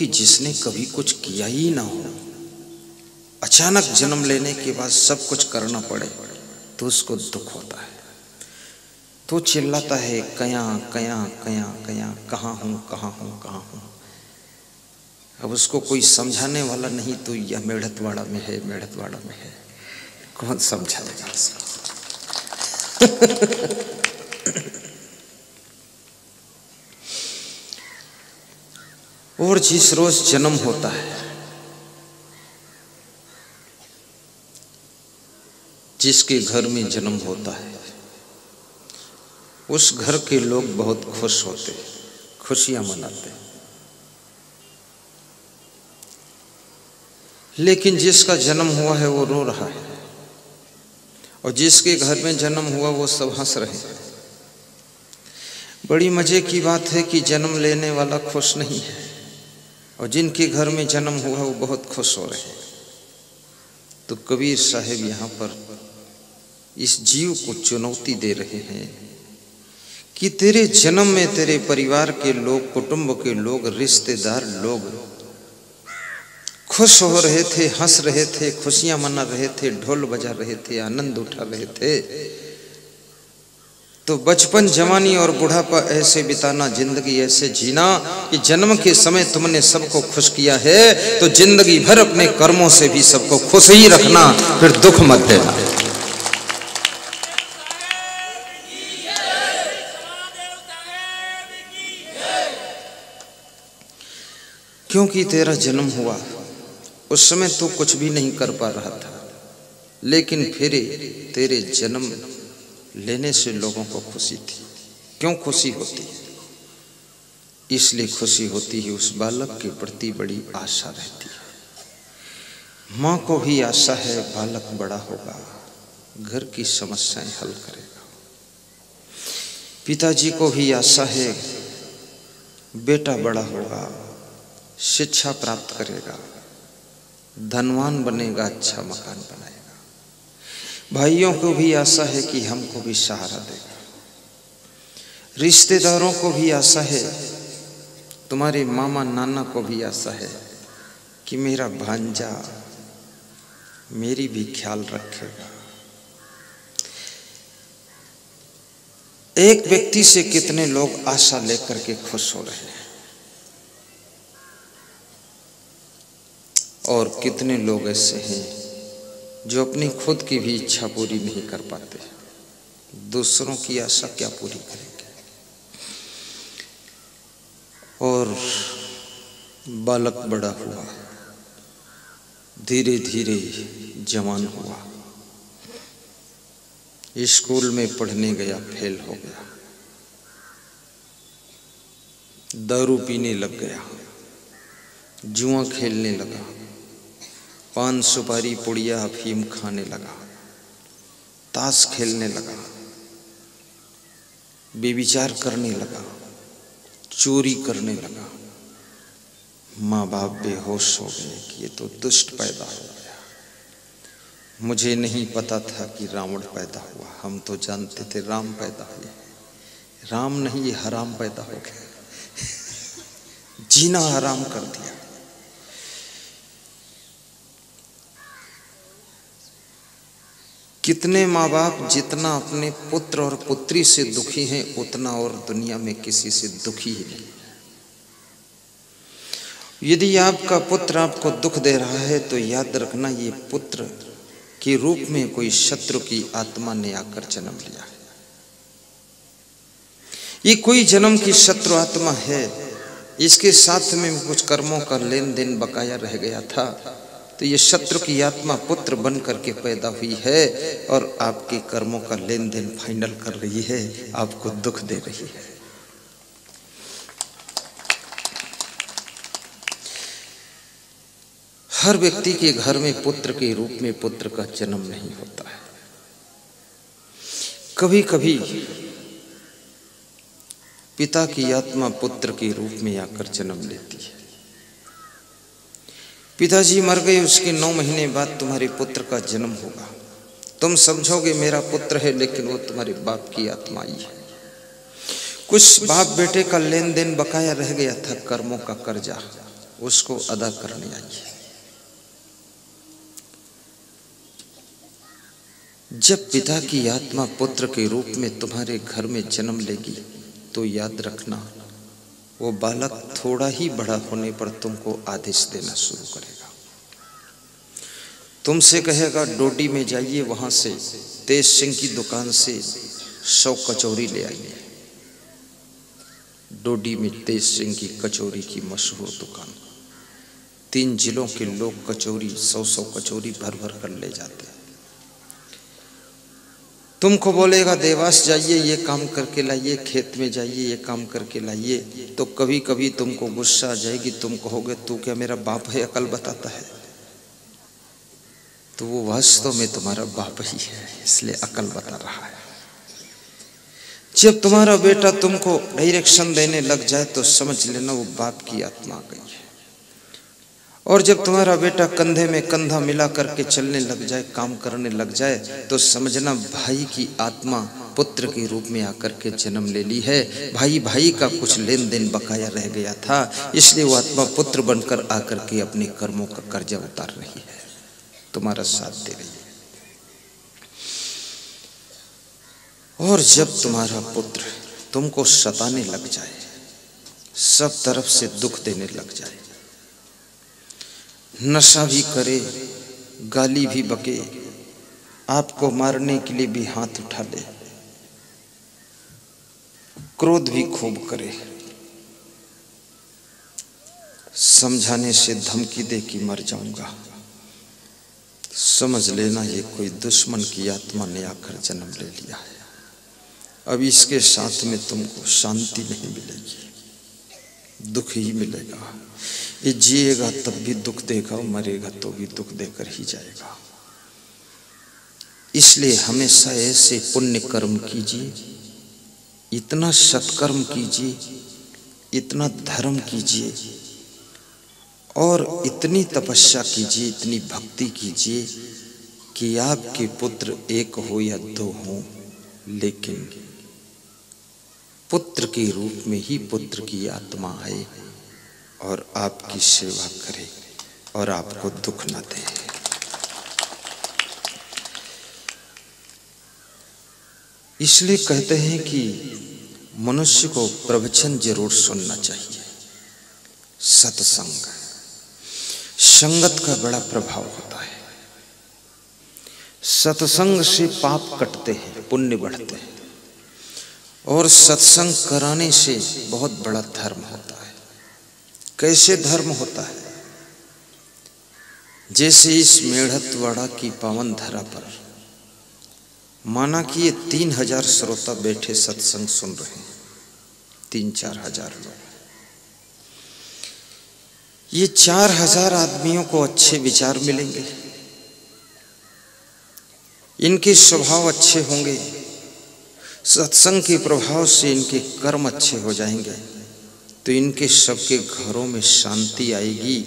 क्योंकि जिसने कभी कुछ किया ही ना हो, अचानक जन्म लेने के बाद सब कुछ करना पड़े तो उसको दुख होता है। तो चिल्लाता है कया कया कया कया, कहाँ हूँ कहाँ हूँ कहाँ हूँ। अब उसको कोई समझाने वाला नहीं, तो यह मेढ़तवाड़ा में है, मेढ़तवाड़ा में है, कौन समझाएगा उसको। और जिस रोज जन्म होता है, जिसके घर में जन्म होता है, उस घर के लोग बहुत खुश होते, खुशियां मनाते। लेकिन जिसका जन्म हुआ है वो रो रहा है, और जिसके घर में जन्म हुआ वो सब हंस रहे हैं। बड़ी मजे की बात है कि जन्म लेने वाला खुश नहीं है, और जिनके घर में जन्म हुआ वो बहुत खुश हो रहे हैं। तो कबीर साहब यहाँ पर इस जीव को चुनौती दे रहे हैं कि तेरे जन्म में तेरे परिवार के लोग, कुटुंब के लोग, रिश्तेदार लोग खुश हो रहे थे, हंस रहे थे, खुशियां मना रहे थे, ढोल बजा रहे थे, आनंद उठा रहे थे। तो बचपन, जवानी और बुढ़ापा ऐसे बिताना, जिंदगी ऐसे जीना कि जन्म के समय तुमने सबको खुश किया है तो जिंदगी भर अपने कर्मों से भी सबको खुश ही रखना, फिर दुख मत देना। क्योंकि तेरा जन्म हुआ उस समय तू कुछ भी नहीं कर पा रहा था, लेकिन फिर तेरे जन्म लेने से लोगों को खुशी थी। क्यों खुशी होती है? इसलिए खुशी होती है उस बालक के प्रति बड़ी आशा रहती है। माँ को भी आशा है बालक बड़ा होगा, घर की समस्याएं हल करेगा। पिताजी को भी आशा है बेटा बड़ा होगा, शिक्षा प्राप्त करेगा, धनवान बनेगा, अच्छा मकान बनाएगा। भाइयों को भी आशा है कि हमको भी सहारा देगा। रिश्तेदारों को भी आशा है, तुम्हारे मामा नाना को भी आशा है कि मेरा भांजा मेरी भी ख्याल रखेगा। एक व्यक्ति से कितने लोग आशा लेकर के खुश हो रहे हैं, और कितने लोग ऐसे हैं जो अपनी खुद की भी इच्छा पूरी नहीं कर पाते, दूसरों की आशा क्या पूरी करेंगे। और बालक बड़ा हुआ, धीरे धीरे जवान हुआ, स्कूल में पढ़ने गया, फेल हो गया, दारू पीने लग गया, जुआ खेलने लगा, पान सुपारी पुड़िया अफीम खाने लगा, ताश खेलने लगा, बेविचार करने लगा, चोरी करने लगा। माँ बाप बेहोश हो गए कि ये तो दुष्ट पैदा हो गया। मुझे नहीं पता था कि रावण पैदा हुआ, हम तो जानते थे राम पैदा हुए। राम नहीं, ये हराम पैदा हो गया, जीना हराम कर दिया। कितने माँ बाप जितना अपने पुत्र और पुत्री से दुखी हैं, उतना और दुनिया में किसी से दुखी ही नहीं। यदि आपका पुत्र आपको दुख दे रहा है तो याद रखना, ये पुत्र के रूप में कोई शत्रु की आत्मा ने आकर जन्म लिया है। ये कोई जन्म की शत्रु आत्मा है, इसके साथ में कुछ कर्मों का लेन देन बकाया रह गया था, तो ये शत्रु की आत्मा पुत्र बन करके पैदा हुई है और आपके कर्मों का लेन देन फाइनल कर रही है, आपको दुख दे रही है। हर व्यक्ति के घर में पुत्र के रूप में पुत्र का जन्म नहीं होता है। कभी कभी पिता की आत्मा पुत्र के रूप में आकर जन्म लेती है। पिताजी मर गए, उसके 9 महीने बाद तुम्हारे पुत्र का जन्म होगा। तुम समझोगे मेरा पुत्र है, लेकिन वो तुम्हारे बाप की आत्मा ही है। कुछ बाप बेटे का लेन देन बकाया रह गया था, कर्मों का कर्जा, उसको अदा करने आइए। जब पिता की आत्मा पुत्र के रूप में तुम्हारे घर में जन्म लेगी तो याद रखना, वो बालक थोड़ा ही बड़ा होने पर तुमको आदेश देना शुरू करेगा। तुमसे कहेगा डोडी में जाइए, वहां से तेज सिंह की दुकान से 100 कचौरी ले आइए। डोडी में तेज सिंह की कचौरी की मशहूर दुकान, 3 जिलों के लोग कचौरी 100-100 कचौरी भर भर कर ले जाते हैं। तुमको बोलेगा देवास जाइए, ये काम करके लाइए, खेत में जाइए, ये काम करके लाइए। तो कभी कभी तुमको गुस्सा आ जाएगी, तुम कहोगे तू क्या मेरा बाप है, अकल बताता है। तो वो वास्तव में तुम्हारा बाप ही है, इसलिए अकल बता रहा है। जब तुम्हारा बेटा तुमको डायरेक्शन देने लग जाए तो समझ लेना वो बाप की आत्मा आ गई है। और जब तुम्हारा बेटा कंधे में कंधा मिला करके चलने लग जाए, काम करने लग जाए, तो समझना भाई की आत्मा पुत्र के रूप में आकर के जन्म ले ली है। भाई भाई का कुछ लेन देन बकाया रह गया था, इसलिए वो आत्मा पुत्र बनकर आकर के अपने कर्मों का कर्जा उतार रही है, तुम्हारा साथ दे रही है। और जब तुम्हारा पुत्र तुमको सताने लग जाए, सब तरफ से दुख देने लग जाए, नशा भी करे, गाली भी बके, आपको मारने के लिए भी हाथ उठा ले, क्रोध भी खूब करे, समझाने से धमकी दे कि मर जाऊंगा, समझ लेना ये कोई दुश्मन की आत्मा ने आकर जन्म ले लिया है। अब इसके साथ में तुमको शांति नहीं मिलेगी, दुख ही मिलेगा। ये जिएगा तब भी दुख देगा, मरेगा तो भी दुख देकर ही जाएगा। इसलिए हमेशा ऐसे पुण्य कर्म कीजिए, इतना सत्कर्म कीजिए, इतना धर्म कीजिए और इतनी तपस्या कीजिए, इतनी भक्ति कीजिए कि आपके पुत्र 1 हो या 2 हो, लेकिन पुत्र के रूप में ही पुत्र की आत्मा आए और आपकी सेवा करे और आपको दुख न दे। इसलिए कहते हैं कि मनुष्य को प्रवचन जरूर सुनना चाहिए। सत्संग, संगत का बड़ा प्रभाव होता है। सत्संग से पाप कटते हैं, पुण्य बढ़ते हैं, और सत्संग कराने से बहुत बड़ा धर्म होता है। कैसे धर्म होता है? जैसे इस मेढ़तवाड़ा की पावन धरा पर माना कि ये 3000 श्रोता बैठे सत्संग सुन रहे हैं, 3-4 हजार लोग। ये 4000 आदमियों को अच्छे विचार मिलेंगे, इनके स्वभाव अच्छे होंगे, सत्संग के प्रभाव से इनके कर्म अच्छे हो जाएंगे, तो इनके सबके घरों में शांति आएगी।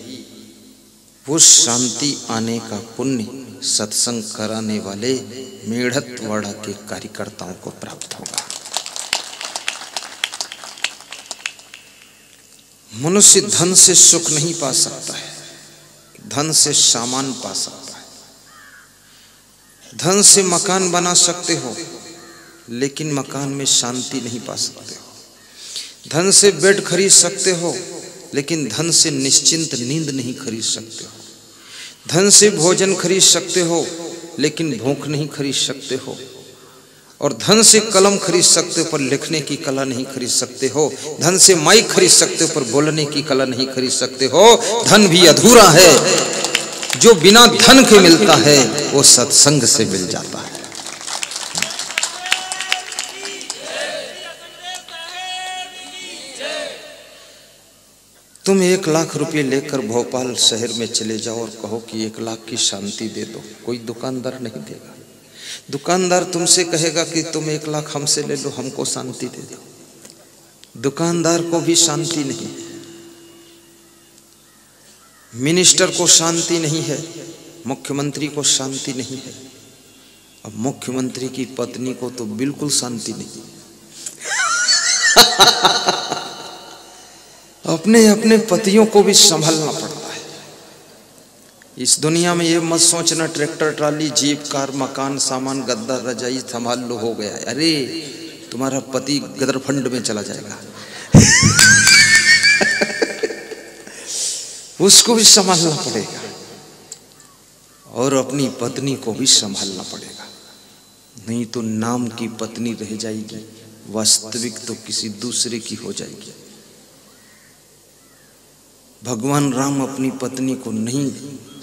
वो शांति आने का पुण्य सत्संग कराने वाले मेढ़तवाड़ा के कार्यकर्ताओं को प्राप्त होगा। मनुष्य धन से सुख नहीं पा सकता है, धन से सामान पा सकता है। धन से मकान बना सकते हो, लेकिन मकान में शांति नहीं पा सकते हो। धन से बेड खरीद सकते हो, लेकिन धन से निश्चिंत नींद नहीं खरीद सकते हो। धन से भोजन खरीद सकते हो, लेकिन भूख नहीं खरीद सकते हो। और धन से कलम खरीद सकते हो, पर लिखने की कला नहीं खरीद सकते हो। धन से माइक खरीद सकते हो, पर बोलने की कला नहीं खरीद सकते हो। धन भी अधूरा है, जो बिना धन के मिलता है वो सत्संग से मिल जाता है। तुम 1 लाख रुपए लेकर भोपाल शहर में चले जाओ और कहो कि 1 लाख की शांति दे दो, कोई दुकानदार नहीं देगा। दुकानदार तुमसे कहेगा कि तुम 1 लाख हमसे ले लो, हमको शांति दे दो। दुकानदार को भी शांति नहीं, मिनिस्टर को शांति नहीं है, मुख्यमंत्री को शांति नहीं है। अब मुख्यमंत्री की पत्नी को तो बिल्कुल शांति नहीं। अपने अपने पतियों को भी संभालना पड़ता है। इस दुनिया में ये मत सोचना ट्रैक्टर ट्राली जीप कार मकान सामान गद्दा रजाई संभाल लो हो गया। अरे तुम्हारा पति गदर फंड में चला जाएगा उसको भी संभालना पड़ेगा और अपनी पत्नी को भी संभालना पड़ेगा, नहीं तो नाम की पत्नी रह जाएगी, वास्तविक तो किसी दूसरे की हो जाएगी। भगवान राम अपनी पत्नी को नहीं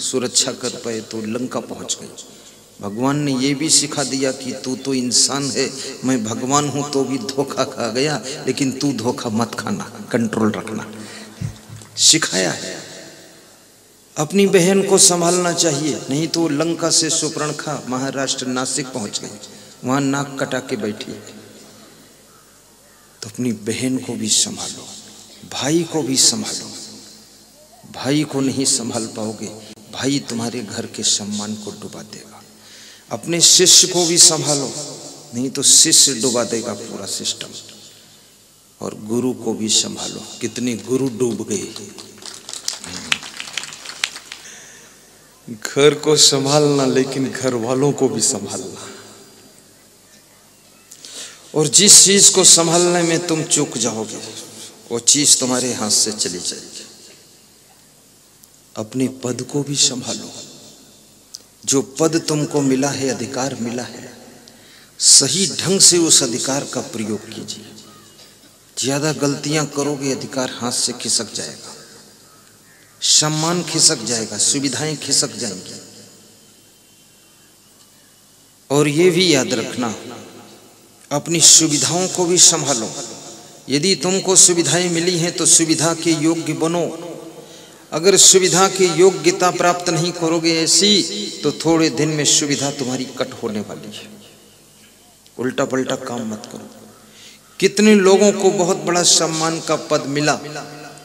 सुरक्षा कर पाए तो लंका पहुंच गए। भगवान ने ये भी सिखा दिया कि तू तो इंसान है, मैं भगवान हूं तो भी धोखा खा गया, लेकिन तू धोखा मत खाना, कंट्रोल रखना, सिखाया है। अपनी बहन को संभालना चाहिए, नहीं तो लंका से सुपर्णखा महाराष्ट्र नासिक पहुंच गई, वहां नाक कटा के बैठी। तो अपनी बहन को भी संभालो, भाई को भी संभालो। भाई को नहीं संभाल पाओगे, भाई तुम्हारे घर के सम्मान को डुबा देगा। अपने शिष्य को भी संभालो, नहीं तो शिष्य डुबा देगा पूरा सिस्टम। और गुरु को भी संभालो, कितने गुरु डूब गए। घर को संभालना, लेकिन घर वालों को भी संभालना। और जिस चीज को संभालने में तुम चूक जाओगे, वो चीज तुम्हारे हाथ से चली जाएगी। अपने पद को भी संभालो, जो पद तुमको मिला है, अधिकार मिला है, सही ढंग से उस अधिकार का प्रयोग कीजिए। ज्यादा गलतियां करोगे, अधिकार हाथ से खिसक जाएगा, सम्मान खिसक जाएगा, सुविधाएं खिसक जाएंगी। और ये भी याद रखना, अपनी सुविधाओं को भी संभालो। यदि तुमको सुविधाएं मिली हैं तो सुविधा के योग्य बनो। अगर सुविधा की योग्यता प्राप्त नहीं करोगे ऐसी, तो थोड़े दिन में सुविधा तुम्हारी कट होने वाली है। उल्टा पलटा काम मत करो। कितने लोगों को बहुत बड़ा सम्मान का पद मिला,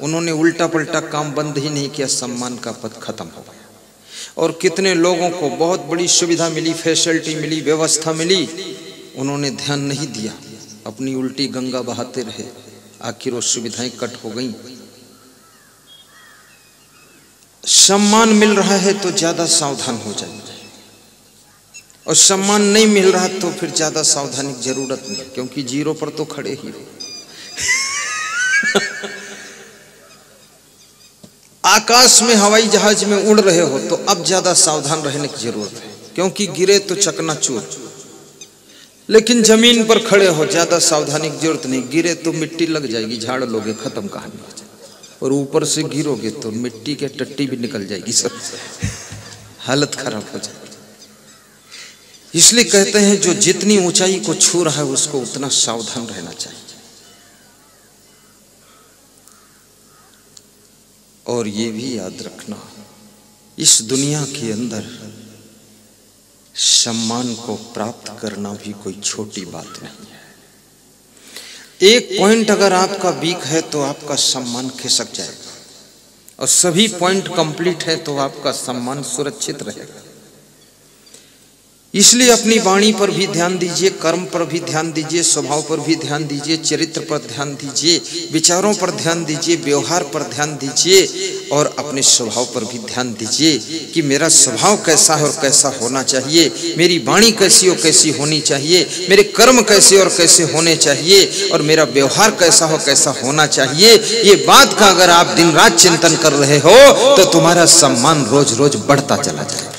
उन्होंने उल्टा पलटा काम बंद ही नहीं किया, सम्मान का पद खत्म हो गया। और कितने लोगों को बहुत बड़ी सुविधा मिली, फैसिलिटी मिली, व्यवस्था मिली, उन्होंने ध्यान नहीं दिया, अपनी उल्टी गंगा बहाते रहे, आखिर वो सुविधाएं कट हो गई। सम्मान मिल रहा है तो ज्यादा सावधान हो जाइए, और सम्मान नहीं मिल रहा तो फिर ज्यादा सावधानी की जरूरत नहीं, क्योंकि जीरो पर तो खड़े ही हो। आकाश में हवाई जहाज में उड़ रहे हो तो अब ज्यादा सावधान रहने की जरूरत है, क्योंकि गिरे तो चकनाचूर। लेकिन जमीन पर खड़े हो, ज्यादा सावधानी की जरूरत नहीं, गिरे तो मिट्टी लग जाएगी, झाड़ लोगे, खत्म कहानी हो जाएगी। और ऊपर से गिरोगे तो मिट्टी के टट्टी भी निकल जाएगी, सब हालत खराब हो जाएगी। इसलिए कहते हैं जो जितनी ऊंचाई को छू रहा है उसको उतना सावधान रहना चाहिए। और ये भी याद रखना, इस दुनिया के अंदर सम्मान को प्राप्त करना भी कोई छोटी बात नहीं है। एक पॉइंट अगर आपका वीक है तो आपका सम्मान खिसक जाएगा, और सभी पॉइंट कंप्लीट है तो आपका सम्मान सुरक्षित रहेगा। इसलिए अपनी वाणी पर भी ध्यान दीजिए, कर्म पर भी ध्यान दीजिए, स्वभाव पर भी ध्यान दीजिए, चरित्र पर ध्यान दीजिए, विचारों पर ध्यान दीजिए, व्यवहार पर ध्यान दीजिए, और अपने स्वभाव पर भी ध्यान दीजिए कि मेरा स्वभाव कैसा है और कैसा होना चाहिए, मेरी वाणी कैसी और कैसी होनी चाहिए, मेरे कर्म कैसे और कैसे होने चाहिए, और मेरा व्यवहार कैसा हो कैसा होना चाहिए। ये बात का अगर आप दिन रात चिंतन कर रहे हो तो तुम्हारा सम्मान रोज रोज बढ़ता चला जाएगा।